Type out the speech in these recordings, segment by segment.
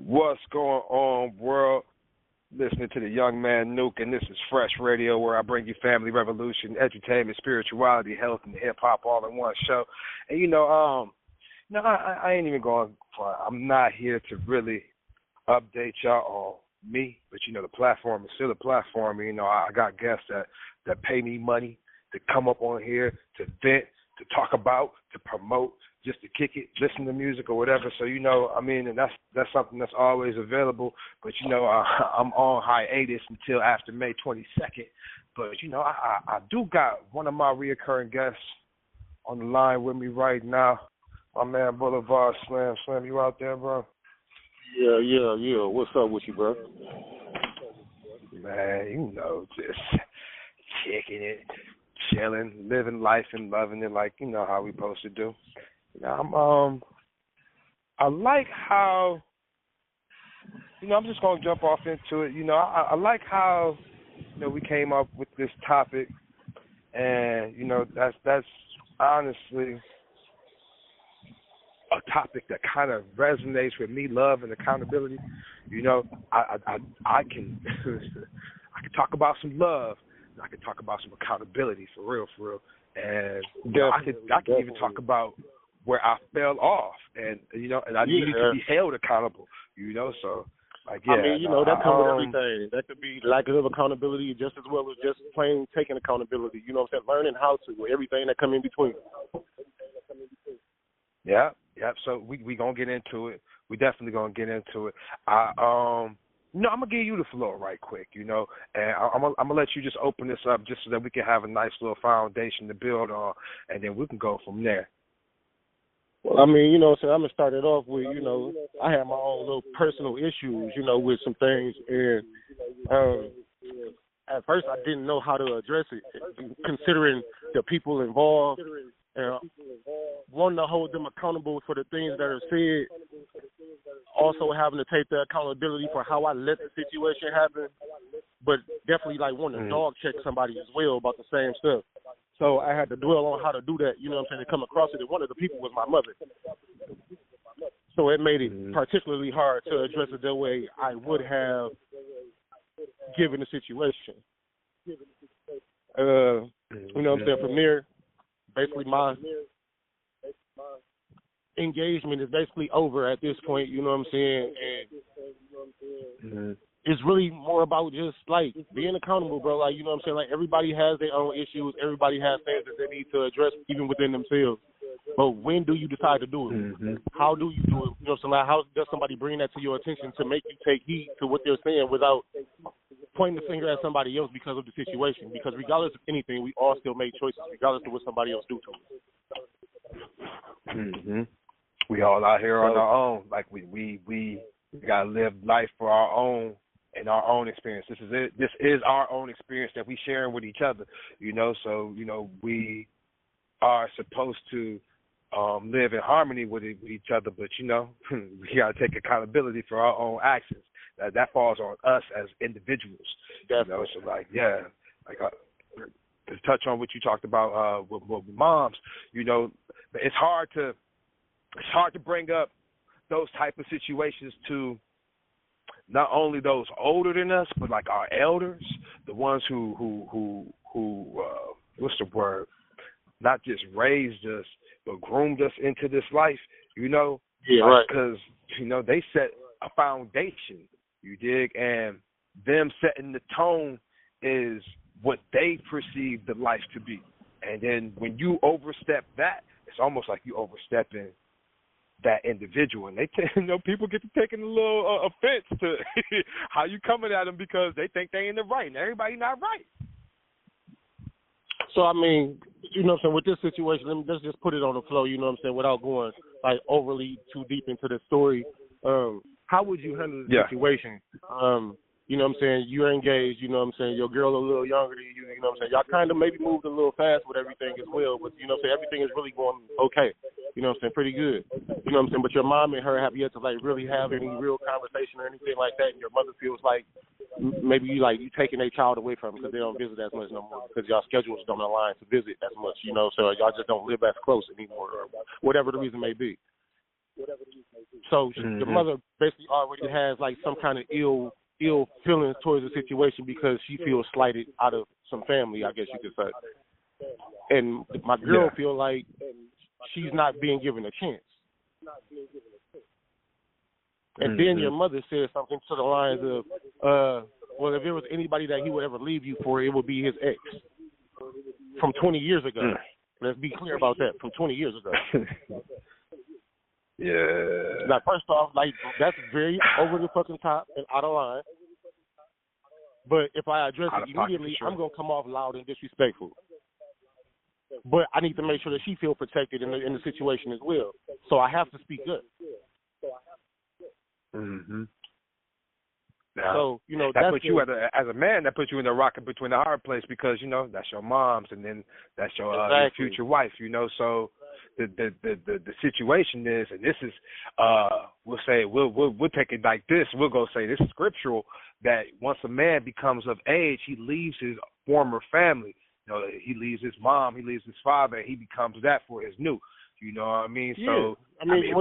What's going on, world? Listening to the young man Nuke, and this is FRESHH Radio, where I bring you family revolution, entertainment, spirituality, health, and hip hop all in one show. And I ain't even going for. I'm not here to really update y'all on me, but the platform is still a platform. I got guests that pay me money to come up on here to vent, to talk about, to promote, just to kick it, listen to music or whatever. So, and that's something that's always available. But, I'm on hiatus until after May 22nd. But, I do got one of my reoccurring guests on the line with me right now. My man Boulevard Slam. Slam, you out there, bro? Yeah. What's up with you, bro? Man, just kicking it, chilling, living life and loving it like, how we supposed to do. I like how, I'm just going to jump off into it. I like how, we came up with this topic, and, that's honestly a topic that kind of resonates with me, love and accountability. I can I can talk about some love, and I can talk about some accountability for real. And I can even talk about where I fell off, and I needed to be held accountable. So that comes with everything. That could be lack of accountability just as well as just plain taking accountability. Learning how to, everything that come in between. Yeah. So we gonna get into it. We definitely gonna get into it. I'm gonna give you the floor right quick, and I'm gonna let you just open this up just so that we can have a nice little foundation to build on, and then we can go from there. Well, I'm gonna start it off with, I have my own little personal issues, with some things, and at first I didn't know how to address it, considering the people involved. Wanting to hold them accountable for the things that are said, also having to take the accountability for how I let the situation happen, but definitely wanting to dog check somebody as well about the same stuff. So I had to dwell on how to do that, to come across it. And one of the people was my mother. So it made it particularly hard to address it the way I would have given the situation. From there, basically my engagement is basically over at this point, and it's really more about just being accountable, bro. Everybody has their own issues, everybody has things that they need to address even within themselves. But when do you decide to do it? How do you do it? How does somebody bring that to your attention to make you take heed to what they're saying without pointing the finger at somebody else because of the situation? Because regardless of anything, we all still make choices regardless of what somebody else do to us. We all out here on our own. We gotta live life for our own and our own experience. This is it. This is our own experience that we sharing with each other. So we are supposed to live in harmony with each other, but we gotta take accountability for our own actions. That falls on us as individuals. To touch on what you talked about with moms, it's hard to bring up those type of situations to not only those older than us, but our elders, the ones who what's the word? Not just raised us, but groomed us into this life. Because they set a foundation. You dig? And them setting the tone is what they perceive the life to be. And then when you overstep that, it's almost like you overstepping that individual. And they people get to taking a little offense to how you coming at them because they think they in the right and everybody not right. So, with this situation, let's just put it on the flow, without going overly too deep into the story. How would you handle the situation? You're engaged, your girl a little younger than you, y'all kind of maybe moved a little fast with everything as well, but, everything is really going okay, pretty good, but your mom and her have yet to, really have any real conversation or anything like that, and your mother feels like maybe you taking their child away from them because they don't visit as much no more because y'all schedules don't align to visit as much, so y'all just don't live as close anymore or whatever the reason may be. So the mother basically already has like some kind of ill feelings towards the situation because she feels slighted out of some family, I guess you could say. And my girl feel like she's not being given a chance. And then your mother said something to the lines of, well, if there was anybody that he would ever leave you for, it would be his ex from 20 years ago. Let's be clear about that, from 20 years ago. Yeah. Now, first off, like, that's very over the fucking top and out of line. But if I address it immediately, I'm going to come off loud and disrespectful. But I need to make sure that she feels protected in the situation as well. So I have to speak up. Now, so, you know, that puts you as a man, that puts you in the rock between the hard place because, you know, that's your mom's and then that's your future wife, you know. So the situation is, and this is, we'll say, we'll take it like this. We'll go say this is scriptural, that once a man becomes of age, he leaves his former family. You know, he leaves his mom, he leaves his father, and he becomes that for his new. You know what I mean? Yeah. So I mean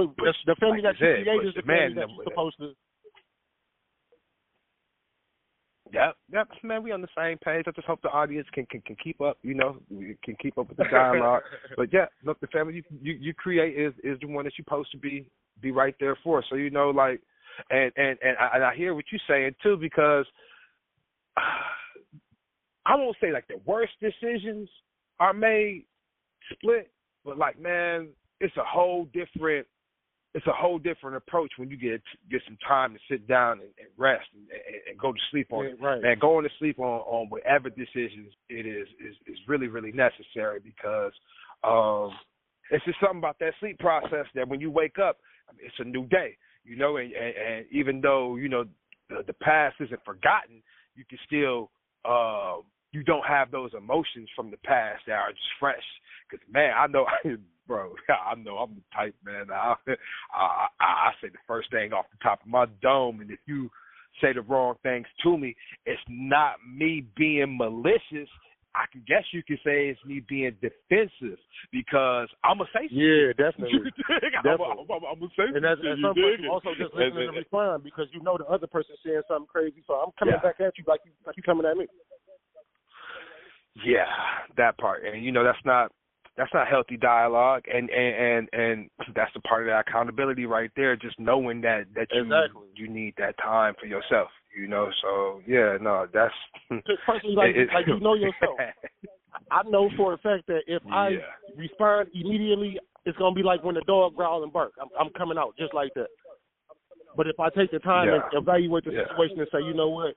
the family that you create is the family that you're supposed to. Yep, man, we on the same page. I just hope the audience can keep up, you know, can keep up with the dialogue. But yeah, look, the family you create is the one that you're supposed to be right there for. So, you know, like, and I hear what you're saying too, because I won't say like the worst decisions are made split, but like, man, it's a whole different approach when you get some time to sit down and rest and go to sleep on it. Right. Man, going to sleep on whatever decisions it is really, really necessary because it's just something about that sleep process that when you wake up, I mean, it's a new day, you know, and even though, you know, the past isn't forgotten, you can still you don't have those emotions from the past that are just fresh. Because, man, I know I'm the type, man. I say the first thing off the top of my dome, and if you say the wrong things to me, it's not me being malicious. I can guess you could say it's me being defensive because I'm going to say something. Yeah, definitely. I'm going to say something. And at some point, you also just listening to respond because you know the other person saying something crazy, so I'm coming back at you like you coming at me. Yeah, that part. And, you know, that's not healthy dialogue, and that's the part of that accountability right there. Just knowing that you need that time for yourself, you know. So yeah, no, that's personally like you know yourself. I know for a fact that if I respond immediately, it's gonna be like when the dog growl and bark. I'm coming out just like that. But if I take the time and evaluate the situation and say, you know what,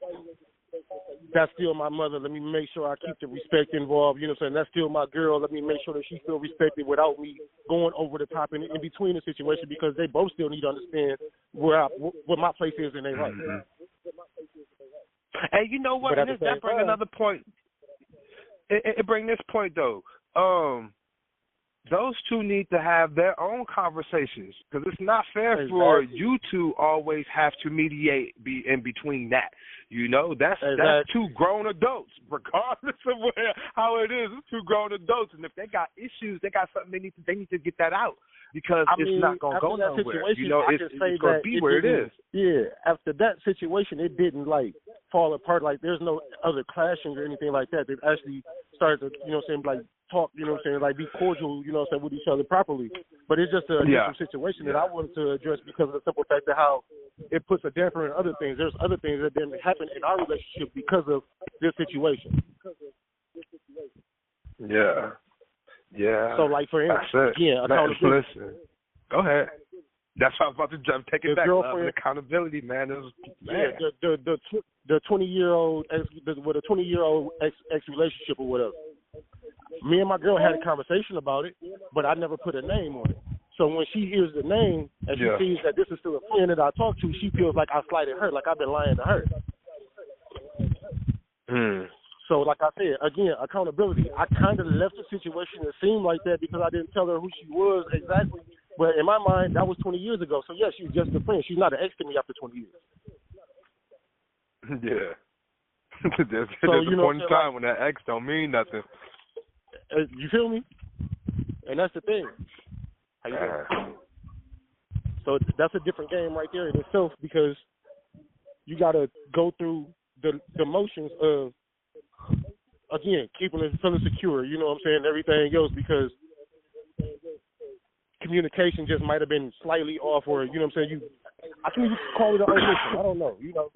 that's still my mother. Let me make sure I keep the respect involved. You know what I'm saying? That's still my girl. Let me make sure that she feels respected without me going over the top in between the situation because they both still need to understand what my place is in their life. And you know what? That brings another point. It brings this point, though. Those two need to have their own conversations because it's not fair for you to always have to mediate in between that. You know, that's two grown adults, regardless of how it is. It's two grown adults, and if they got issues, they got something they need to get that out because it's not going to go nowhere. You know, it's going to be where it is. Yeah, after that situation, it didn't like fall apart. Like there's no other clashing or anything like that. They actually started to, you know what I'm saying, like talk, you know what I'm saying, like be cordial, you know what I'm saying, with each other properly. But it's just a different situation that I wanted to address because of the simple fact of how it puts a damper in other things. There's other things that didn't happen in our relationship because of this situation. Yeah. Yeah. So like for instance, accountability. Listen, go ahead. That's how I was about to take it back. Accountability, man. The 20-year-old with a 20-year-old ex relationship or whatever. Me and my girl had a conversation about it, but I never put a name on it. So when she hears the name and she sees that this is still a friend that I talk to, she feels like I slighted her, like I've been lying to her. So like I said, again, accountability. I kind of left the situation that seemed like that because I didn't tell her who she was exactly. But in my mind, that was 20 years ago. So yeah, she's just a friend. She's not an ex to me after 20 years. Yeah. there's a point in time when that ex don't mean nothing. You feel me? And that's the thing. How you So that's a different game right there in itself, because you got to go through the motions of, again, keeping it feeling secure, you know what I'm saying, everything else, because communication just might have been slightly off, or, you know what I'm saying, I think you call it an omission. I don't know, you know,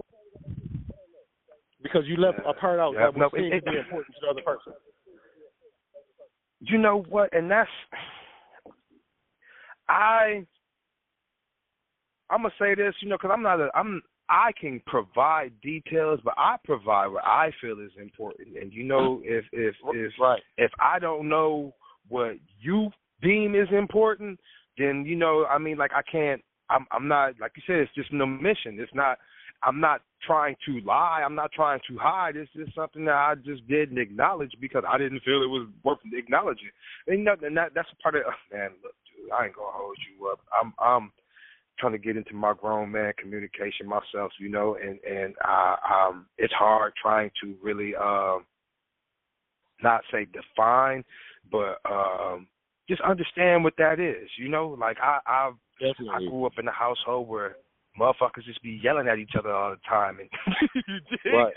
because you left a part out that was seemed to be important to the other person. You know what? And that's, I'm gonna say this, you know, because I can provide details, but I provide what I feel is important. And you know, if I don't know what you deem is important, then, you know, I mean, like, I'm not, like you said, it's just an omission. It's not, I'm not trying to lie. I'm not trying to hide. It's just something that I just didn't acknowledge because I didn't feel it was worth acknowledging. And, you know, and that's a part of, man, look, dude, I ain't going to hold you up. I'm trying to get into my grown man communication myself, you know, and it's hard trying to really not say define, but just understand what that is, you know. Like I grew up in a household where motherfuckers just be yelling at each other all the time, and right.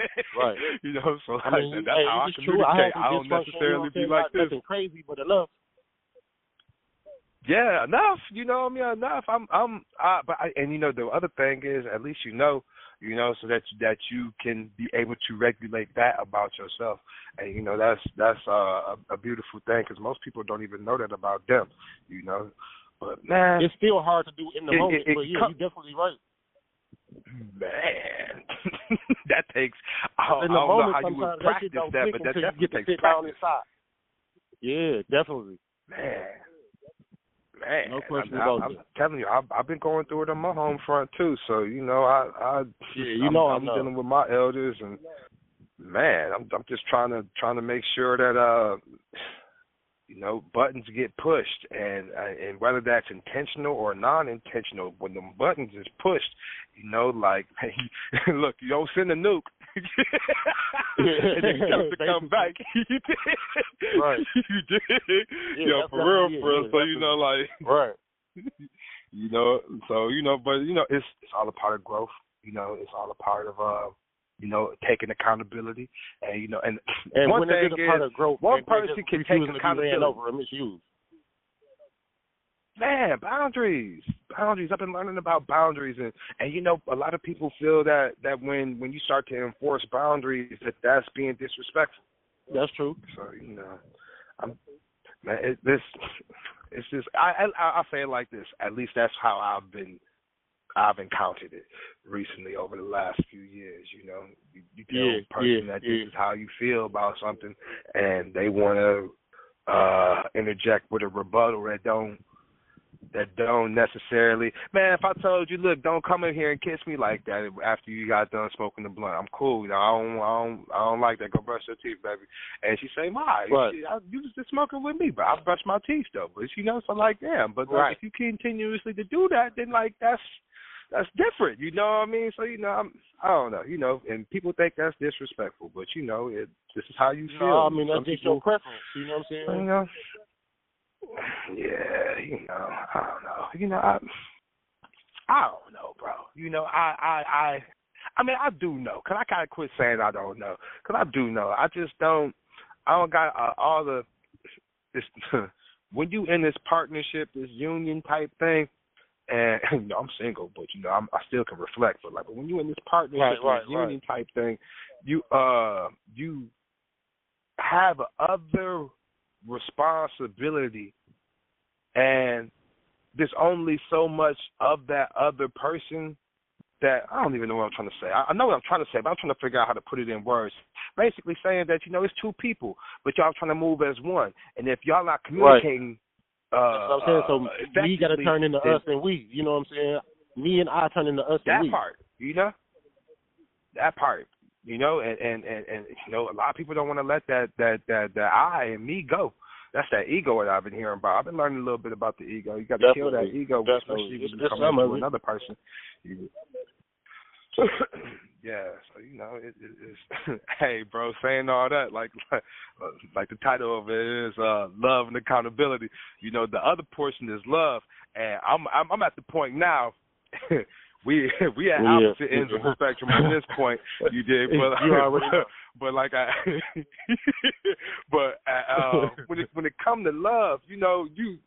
You know, so I mean, that's how I communicate. I don't necessarily be like this. Nothing crazy, but enough. Yeah, enough. You know, I mean, enough. And you know, the other thing is, at least you know, so that you can be able to regulate that about yourself, and you know, that's a beautiful thing, because most people don't even know that about them, you know. But man, it's still hard to do in the moment. But yeah, you're definitely right. Man, that takes. I in don't the moment, know how you would practice that, but that definitely takes practice. Yeah, definitely. Man, no question about I'm telling you, I've been going through it on my home front too. So you know, I'm dealing with my elders, and man, I'm just trying to make sure that you know, buttons get pushed, and whether that's intentional or non-intentional, when the buttons is pushed, you know, like, hey, look, you don't send a nuke, and then you have to come back. You did. Right. You did. Yeah, you know, for real. So, you know, like, right. You know, so, you know, but, you know, it's all a part of growth. You know, it's all a part of, you know, taking accountability, and you know, and one thing is, part of growth, one person can take accountability over and misuse. Man, boundaries. I've been learning about boundaries, and you know, a lot of people feel that when you start to enforce boundaries, that's being disrespectful. That's true. So you know, it's just I say it like this. At least that's how I've encountered it recently over the last few years. You know, you tell a person that this is how you feel about something, and they want to interject with a rebuttal that don't necessarily. Man, if I told you, look, don't come in here and kiss me like that after you got done smoking the blunt, I'm cool. You know, I don't like that. Go brush your teeth, baby. And she say, "My, you was just smoking with me, but I brush my teeth though." But you know, so like, damn. But like, if you continuously to do that, then like that's different, you know what I mean? So, you know, I don't know, you know, and people think that's disrespectful, but, you know, this is how you feel. No, I mean, that's just your preference, you know what I'm saying? You know, yeah, you know, I don't know. You know, I don't know, bro. You know, I mean, I do know, because I got to quit saying I don't know, because I do know. I don't got all the, this, when you in this partnership, this union type thing, and you know, I'm single, but you know, I still can reflect. But like, when you're in this partnership, union type thing, you have other responsibility, and there's only so much of that other person that I don't even know what I'm trying to say. I know what I'm trying to say, but I'm trying to figure out how to put it in words. Basically saying that, you know, it's two people, but y'all trying to move as one, and if y'all not communicating. That's what I'm saying. So we got to turn into us and we. You know what I'm saying? Me and I turn into us and we. That part, you know? That part, you know? And you know, a lot of people don't want to let that I and me go. That's that ego that I've been hearing about. I've been learning a little bit about the ego. You got to kill that ego, especially when you come into another person. Yeah, so you know, it's hey, bro, saying all that, like the title of it is love and accountability. You know, the other portion is love, And I'm at the point now. we at opposite ends of the spectrum at this point. You did, but you already know. But like when it comes to love, you know, you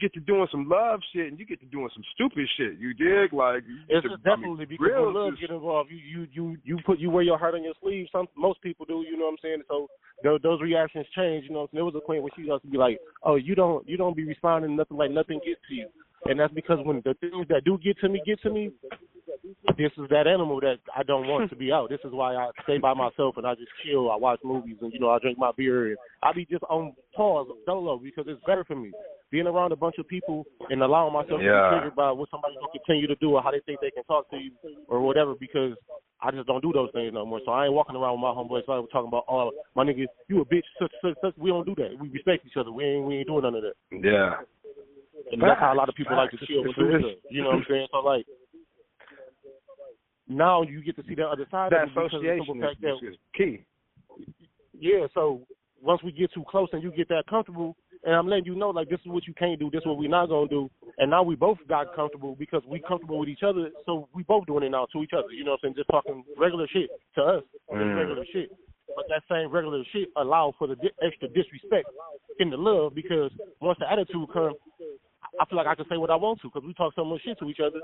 get to doing some love shit and you get to doing some stupid shit. You dig? Like it's definitely because when love get involved, you wear your heart on your sleeve. Most people do. You know what I'm saying? So those reactions change. You know, there was a queen where she used to be like, "Oh, you don't be responding to nothing like nothing gets to you," and that's because when the things that do get to me, this is that animal that I don't want to be out. This is why I stay by myself and I just chill. I watch movies and, you know, I drink my beer and I be just on pause, solo, because it's better for me. Being around a bunch of people and allowing myself to be triggered by what somebody's going to continue to do or how they think they can talk to you or whatever, because I just don't do those things no more. So I ain't walking around with my homeboys talking about, oh, my nigga, you a bitch, such. We don't do that. We respect each other. We ain't doing none of that. Yeah. And that's how a lot of people like to chill and do stuff. You know what I'm saying? So, like, now you get to see the other side that of it because of the simple fact that is key. Yeah, so once we get too close and you get that comfortable, and I'm letting you know, like, this is what you can't do, this is what we're not going to do, and now we both got comfortable because we comfortable with each other, so we both doing it now to each other, you know what I'm saying, just talking regular shit to us, regular shit. But that same regular shit allow for the extra disrespect in the love, because once the attitude comes, I feel like I can say what I want to because we talk so much shit to each other.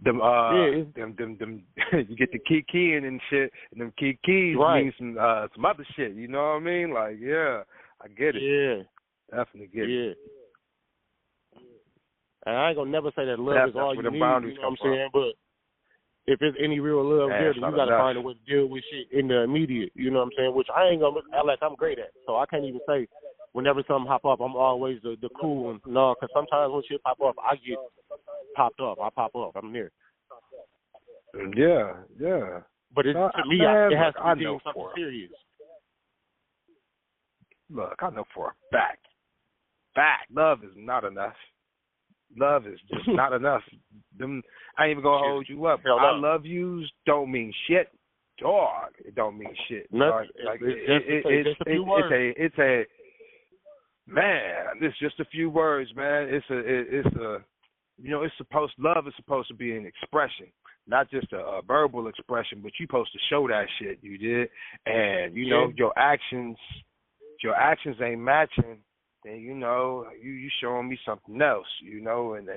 Them you get the keying and shit, and them keys mean some other shit. You know what I mean? Like, yeah, I get it. Yeah, definitely get it. And I ain't gonna never say that love is all you need. You know what I'm saying? But if there's any real love there, then you gotta find a way to deal with shit in the immediate. You know what I'm saying? Which I ain't gonna act like I'm great at. So I can't even say whenever something hop up, I'm always the cool one. No, because sometimes when shit pop up, I get popped up. I pop up. I'm there. Yeah. But to me, it has to be something serious. Look, I know for a fact, love is not enough. Love is just not enough. I ain't even gonna hold you up. I love yous don't mean shit. Dog, it don't mean shit. It's a few words. It's just a few words, man. Love is supposed to be an expression, not just a verbal expression, but you're supposed to show that shit, you did. And, you know, your actions ain't matching, then, you know, you showing me something else, you know, and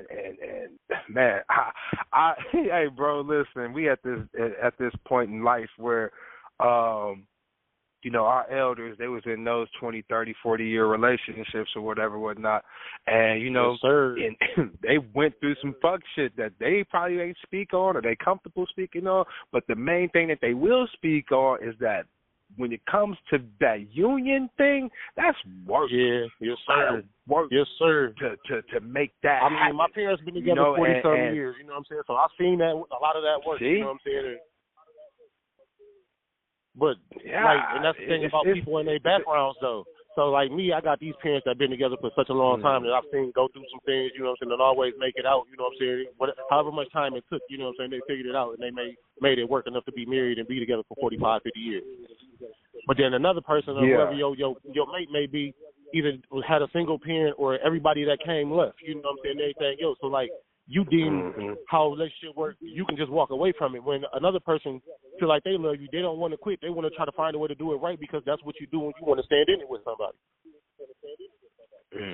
man, I hey, bro, listen, we at this point in life where, you know, our elders, they was in those 20, 30, 40-year relationships or whatnot. And, you know, and they went through some fuck shit that they probably ain't speak on or they comfortable speaking on. But the main thing that they will speak on is that when it comes to that union thing, that's work. Yeah, yes, sir. Work. Yes, sir. To make that happen. My parents been together 40-something years, you know what I'm saying? So I've seen that, a lot of that work, you know what I'm saying? But, and that's the thing about people and their backgrounds, though. So, like me, I got these parents that have been together for such a long time that I've seen go through some things, you know what I'm saying, and always make it out, you know what I'm saying. However much time it took, you know what I'm saying, they figured it out and they made it work enough to be married and be together for 45, 50 years. But then another person or whoever your mate may be either had a single parent or everybody that came left, you know what I'm saying, everything else. So, like, you deem how a relationship works, you can just walk away from it. When another person feel like they love you, they don't want to quit. They want to try to find a way to do it right because that's what you do when you want to stand in it with somebody.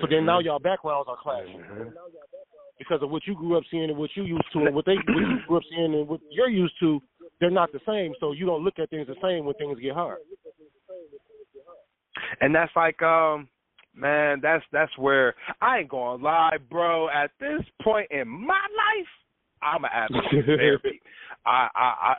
So then now y'all backgrounds are clashing because of what you grew up seeing and what you used to, and what you grew up seeing and what you're used to. They're not the same, so you don't look at things the same when things get hard. And that's like, man, that's where I ain't gonna lie, bro. At this point in my life, I'm an advocate for therapy. I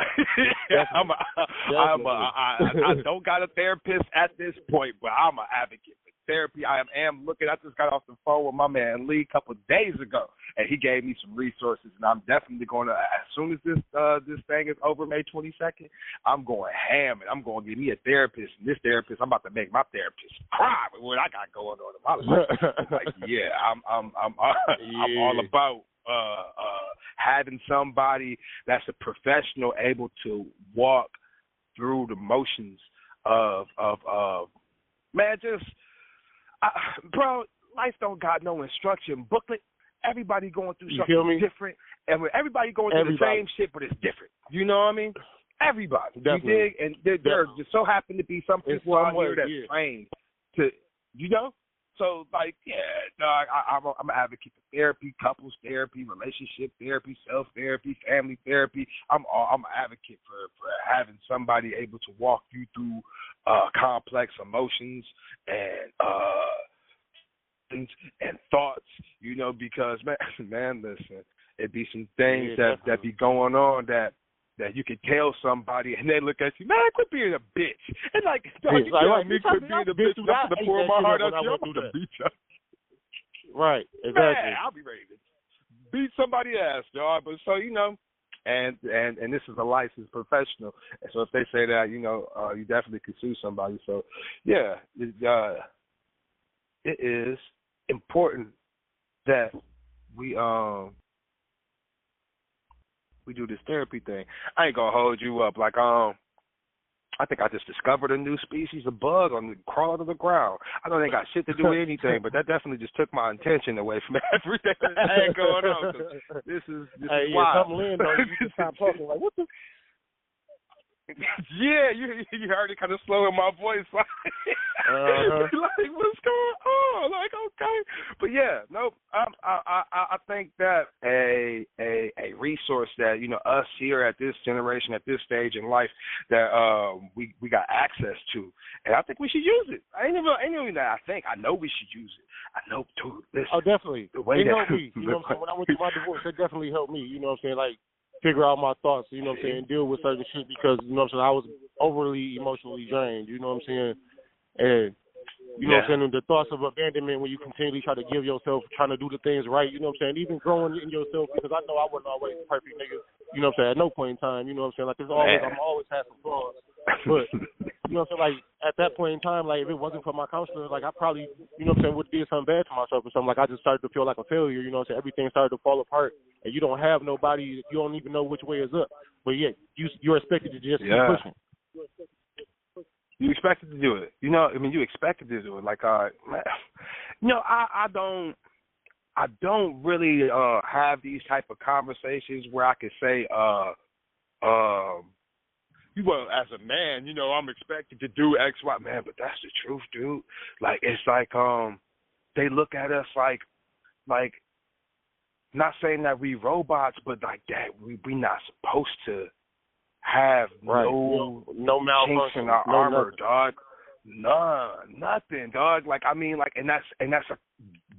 don't got a therapist at this point, but I'm an advocate for therapy. I am looking. I just got off the phone with my man Lee a couple of days ago, and he gave me some resources. And I'm definitely going to, as soon as this thing is over, May 22nd, I'm going ham, and I'm going to get me a therapist. And this therapist, I'm about to make my therapist cry with what I got going on in my life. Like, I'm all about having somebody that's a professional able to walk through the motions of man, just bro, life don't got no instruction booklet. Everybody going through You something feel me? different, and everybody going through the same shit, but it's different. You know what I mean? Everybody. Definitely. You dig? And there just so happen to be some people out here that's trained to, you know? So, like, yeah, dog, I'm an advocate for therapy, couples therapy, relationship therapy, self-therapy, family therapy. I'm an advocate for having somebody able to walk you through complex emotions and things and thoughts, you know, because, man, listen, it be some things that be going on that you can tell somebody and they look at you, man, quit being a bitch. And like, dog, you tell me quit being a bitch, I'm going to pour my heart out to you, I'm going to beat you. Right, exactly. Man, I'll be ready to beat somebody's ass, dog. But so, you know, and this is a licensed professional. And so if they say that, you know, you definitely could sue somebody. So, yeah, it is important that we do this therapy thing. I ain't gonna hold you up. Like I think I just discovered a new species of bug on the crawl to the ground. I don't think got shit to do with anything, but that definitely just took my attention away from everything that ain't going on. This is wild. Something land on you. You can stop talking. Like, what the? Yeah, you heard it kind of slow in my voice. Like, like, what's going on? Like, okay, but yeah, nope. I think that a resource that, you know, us here at this generation, at this stage in life, that we got access to, and I think we should use it. I ain't even that. I know we should use it. I know, dude. Listen, oh, definitely. It helped me. You know what I'm saying? When I went through my divorce, it definitely helped me. You know what I'm saying? Like, figure out my thoughts, you know what I'm saying, deal with certain shit because, you know what I'm saying, I was overly emotionally drained, you know what I'm saying, and, you know what I'm saying, the thoughts of abandonment when you continually try to give yourself, trying to do the things right, you know what I'm saying, even growing in yourself, because I know I wasn't always a perfect nigga, you know what I'm saying, at no point in time, you know what I'm saying, like, I'm always had some flaws, but, you know what I'm saying, like, at that point in time, like, if it wasn't for my counselor, like, I probably, you know what I'm saying, would have did something bad to myself or something, like, I just started to feel like a failure, you know what I'm saying, everything started to fall apart, and you don't have nobody, you don't even know which way is up, but yet, you're expected to just keep pushing. You expected to do it, you know, I mean, you expected to do it, like, man, you know, I don't really have these type of conversations where I could say, well, as a man, you know, I'm expected to do X, Y, man, but that's the truth, dude. Like, it's like, they look at us like, not saying that we robots, but like that we not supposed to have no malfunction in our armor, nothing. Dog. None, nothing, dog. Like, I mean, like, and that's a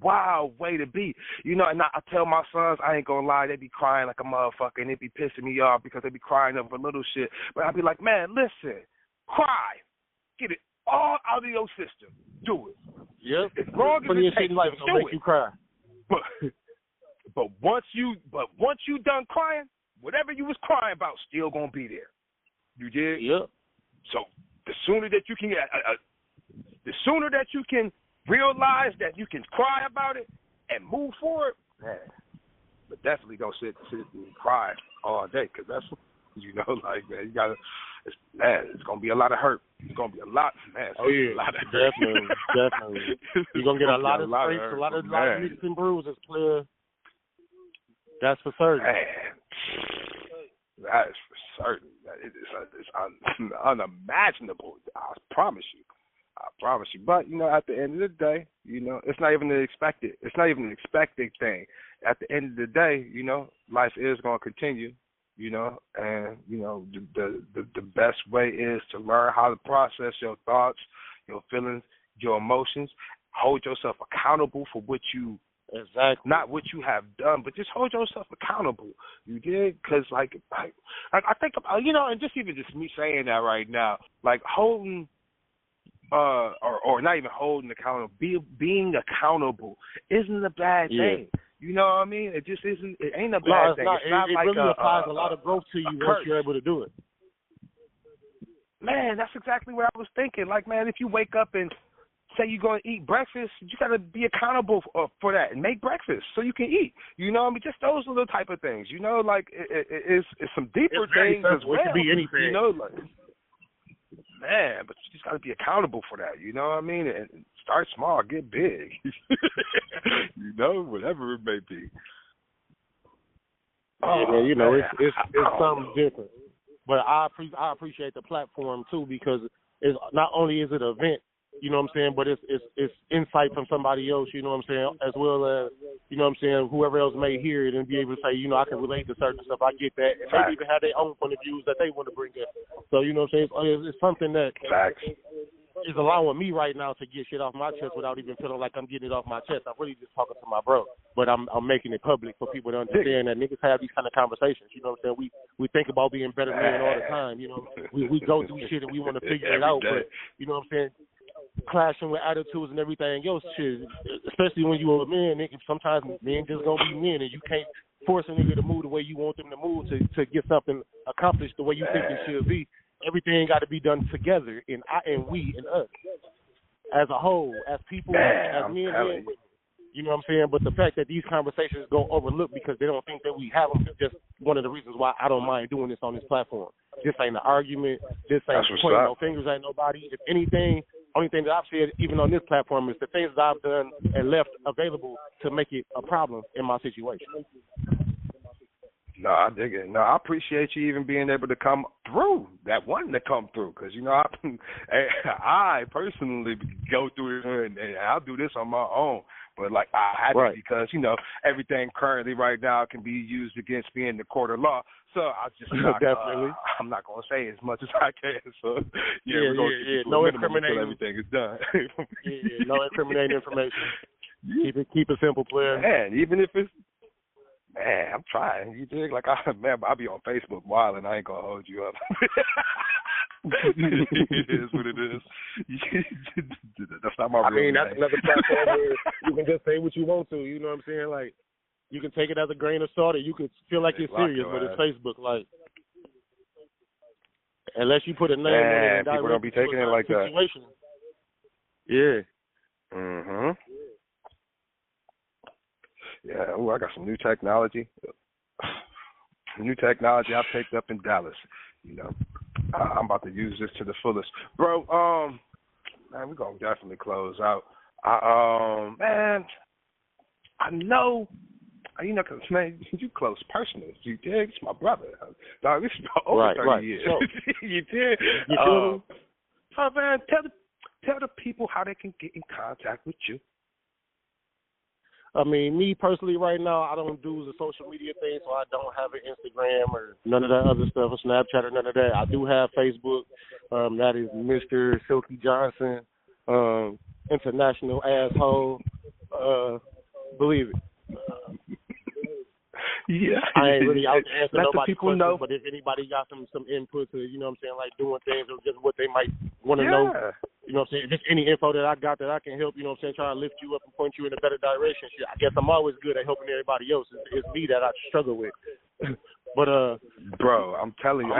wild way to be, you know. And I tell my sons, I ain't gonna lie, they be crying like a motherfucker, and they be pissing me off because they be crying over little shit. But I be like, man, listen, cry, get it all out of your system, do it. Yep. As long as it takes, life, it'll make you cry. But once you done crying, whatever you was crying about still gonna be there. You did. Yep. So the sooner that you can realize that you can cry about it and move forward, man, but definitely don't sit and cry all day, because that's, you know, like, man, you gotta, it's gonna be a lot of hurt. It's gonna be a lot, man. Oh yeah, a lot of hurt. definitely. You're gonna get a lot of scrapes, a lot of nicks and bruises, clear. That's for certain. Man, that is for certain. It's unimaginable. I promise you. But, you know, at the end of the day, you know, it's not even an expected thing. At the end of the day, you know, life is going to continue, you know, and, you know, the best way is to learn how to process your thoughts, your feelings, your emotions, hold yourself accountable for what you, not what you have done, but just hold yourself accountable. You did? Because, like I think, you know, and just me saying that right now, like holding, or not even holding accountable, being accountable isn't a bad thing. You know what I mean? It just isn't. It ain't a bad thing. It's not like really applies a lot of growth to you once you're able to do it. Man, that's exactly what I was thinking. Like, man, if you wake up and say you're going to eat breakfast, you got to be accountable for that and make breakfast so you can eat. You know what I mean? Just those are the type of things. You know, like, it's some deeper things as well. It could be anything. You know, like, man, but you just got to be accountable for that. You know what I mean? And start small, get big. You know, whatever it may be. Yeah, you know, it's something different. But I appreciate the platform too, because it's not only is it an event, you know what I'm saying, but it's insight from somebody else, you know what I'm saying, as well as, you know what I'm saying, whoever else may hear it and be able to say, you know, I can relate to certain stuff. I get that. And they even have their own point of views that they want to bring up. So, you know what I'm saying, it's something that is allowing me right now to get shit off my chest without even feeling like I'm getting it off my chest. I'm really just talking to my bro, but I'm making it public for people to understand that niggas have these kind of conversations. You know what I'm saying? We think about being better men all the time. You know, we go through shit and we want to figure it out, but you know what I'm saying? Clashing with attitudes and everything else, shit. Especially when you're a man, nigga, sometimes men just gonna be men, and you can't force a nigga to move the way you want them to move to get something accomplished the way you think it should be. Everything got to be done together, and we and us as a whole, as people, as men and women. You know what I'm saying? But the fact that these conversations go overlooked because they don't think that we have them is just one of the reasons why I don't mind doing this on this platform. This ain't an argument. This ain't pointing no fingers at nobody. If anything, only thing that I've said, even on this platform, is the things that I've done and left available to make it a problem in my situation. No, I dig it. No, I appreciate you even being able to come through, that one to come through, because, you know, I personally go through it, and I'll do this on my own. But, like, I had to because, you know, everything currently right now can be used against me in the court of law. So I just definitely. I'm not going to say as much as I can. So, we're going to keep it no incriminating. Everything is done. No incriminating information. Keep it simple, player. Man, even if it's, man, I'm trying. You dig? Like, I'll be on Facebook wild, and I ain't going to hold you up. It is what it is. That's not my real name. That's another platform where you can just say what you want to. You know what I'm saying? Like, you can take it as a grain of salt, or you can feel like it's serious, but it's Facebook. Like, unless you put a name on it, people don't be taking it like situation. That. Yeah. Yeah. Oh, I got some new technology. New technology I picked up in Dallas. You know, I'm about to use this to the fullest, bro. Man, we're gonna definitely close out. Man, I know. You know, cause man, you close personal. You dig? It's my brother. Dog, this is over 30 years. So, you dig? So, man, tell the people how they can get in contact with you. I mean, me personally right now, I don't do the social media thing, so I don't have an Instagram or none of that other stuff, or Snapchat or none of that. I do have Facebook. That is Mr. Silky Johnson, international asshole. Believe it. Yeah, I ain't really out to answer nobody's questions, know. But if anybody got some input to, you know what I'm saying, like doing things or just what they might want to know, you know what I'm saying, if there's any info that I got that I can help, you know what I'm saying, try to lift you up and point you in a better direction, shit, I guess I'm always good at helping everybody else. It's me that I struggle with. But, bro, I'm telling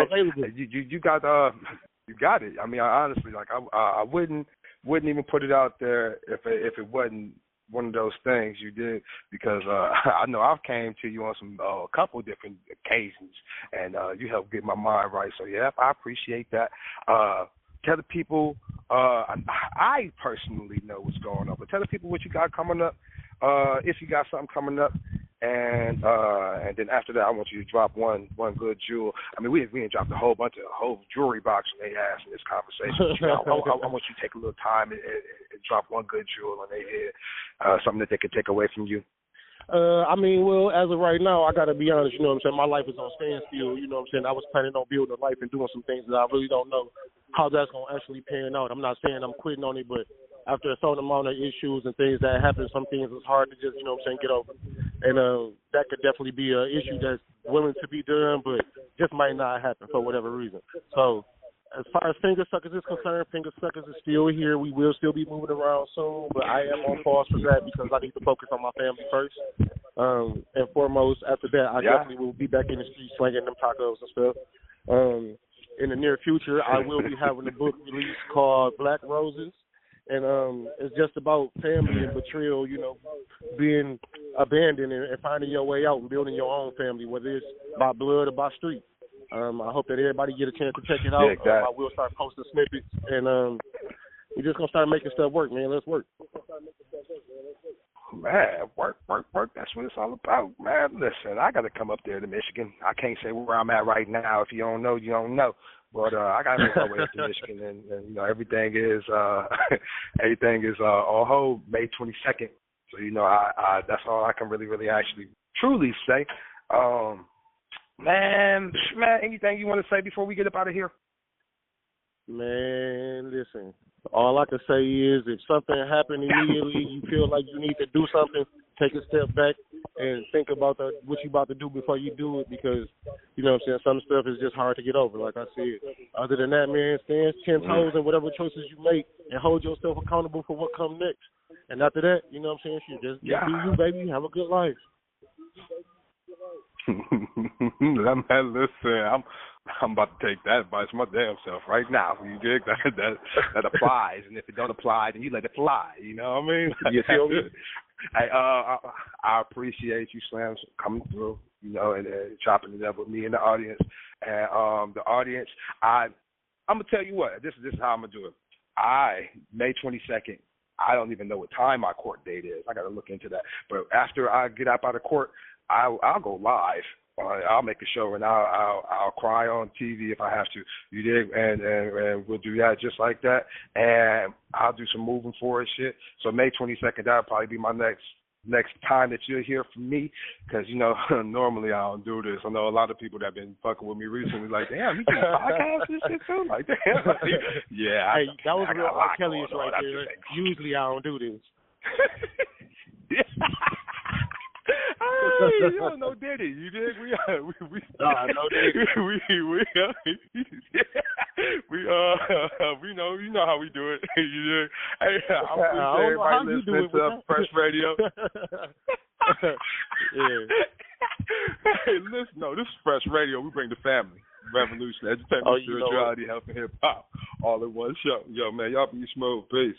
you, you got it. I mean, I honestly, like, I wouldn't even put it out there if it wasn't one of those things you did, because I know I've came to you on some a couple different occasions, and you helped get my mind right. So yeah, I appreciate that. Tell the people, I personally know what's going on, but tell the people what you got coming up, if you got something coming up, and then after that, I want you to drop one good jewel. I mean, we ain't dropped a whole jewelry box on their ass in this conversation. You know, I want you to take a little time and drop one good jewel on their head, something that they can take away from you. I mean, well, as of right now, I got to be honest, you know what I'm saying, my life is on standstill, you know what I'm saying. I was planning on building a life and doing some things that I really don't know how that's going to actually pan out. I'm not saying I'm quitting on it, but after a certain amount of issues and things that happen, some things it's hard to just, you know what I'm saying, get over. And that could definitely be an issue that's willing to be done, but just might not happen for whatever reason. So as far as Finger Suckers is concerned, Finger Suckers is still here. We will still be moving around soon, but I am on pause for that because I need to focus on my family first. And foremost, after that, I definitely will be back in the streets slinging them tacos and stuff. In the near future, I will be having a book release called Black Roses. And it's just about family and betrayal, you know, being abandoned and finding your way out and building your own family, whether it's by blood or by street. I hope that everybody get a chance to check it out. I will start posting snippets. And We're just gonna start making stuff work, man. Let's work. Man, work. That's what it's all about, man. Listen, I got to come up there to Michigan. I can't say where I'm at right now. If you don't know, you don't know. But I got to make my way up to Michigan, and you know everything is on hold May 22nd. So you know, I that's all I can really actually truly say. Man, anything you want to say before we get up out of here? Man, listen. All I can say is if something happened immediately, you feel like you need to do something, take a step back and think about what you're about to do before you do it, because, you know what I'm saying, some stuff is just hard to get over, like I said. Other than that, man, stand 10 toes in whatever choices you make and hold yourself accountable for what comes next. And after that, you know what I'm saying, just do you, baby. Have a good life. Man, listen, I'm about to take that advice from my damn self right now. You dig? That applies, and if it don't apply, then you let it fly. You know what I mean? You feel me? Hey, I appreciate you, Slam, coming through. You know, and chopping it up with me and the audience. And the audience, I'm gonna tell you what. This is how I'm gonna do it. May 22nd. I don't even know what time my court date is. I got to look into that. But after I get up out of court, I'll go live. I'll make a show and I'll cry on TV if I have to. You dig? And we'll do that just like that. And I'll do some moving forward shit. So May 22nd, that'll probably be my next time that you'll hear from me, because, you know, normally I don't do this. I know a lot of people that have been fucking with me recently, like, damn, you do podcasts and shit too? Like, damn. Yeah. Hey, that was real R. Kelly-ish right there. Usually I don't do this. Hey, you don't know Diddy, you dig? We no Diddy. We know, you know how we do it. You dig? Hey, I appreciate everybody listening to Fresh Radio. Yeah. Hey, listen, no, this is Fresh Radio. We bring the family, revolution, entertainment, spirituality, health, and hip hop all in one show. Yo, man, y'all be smooth. Peace.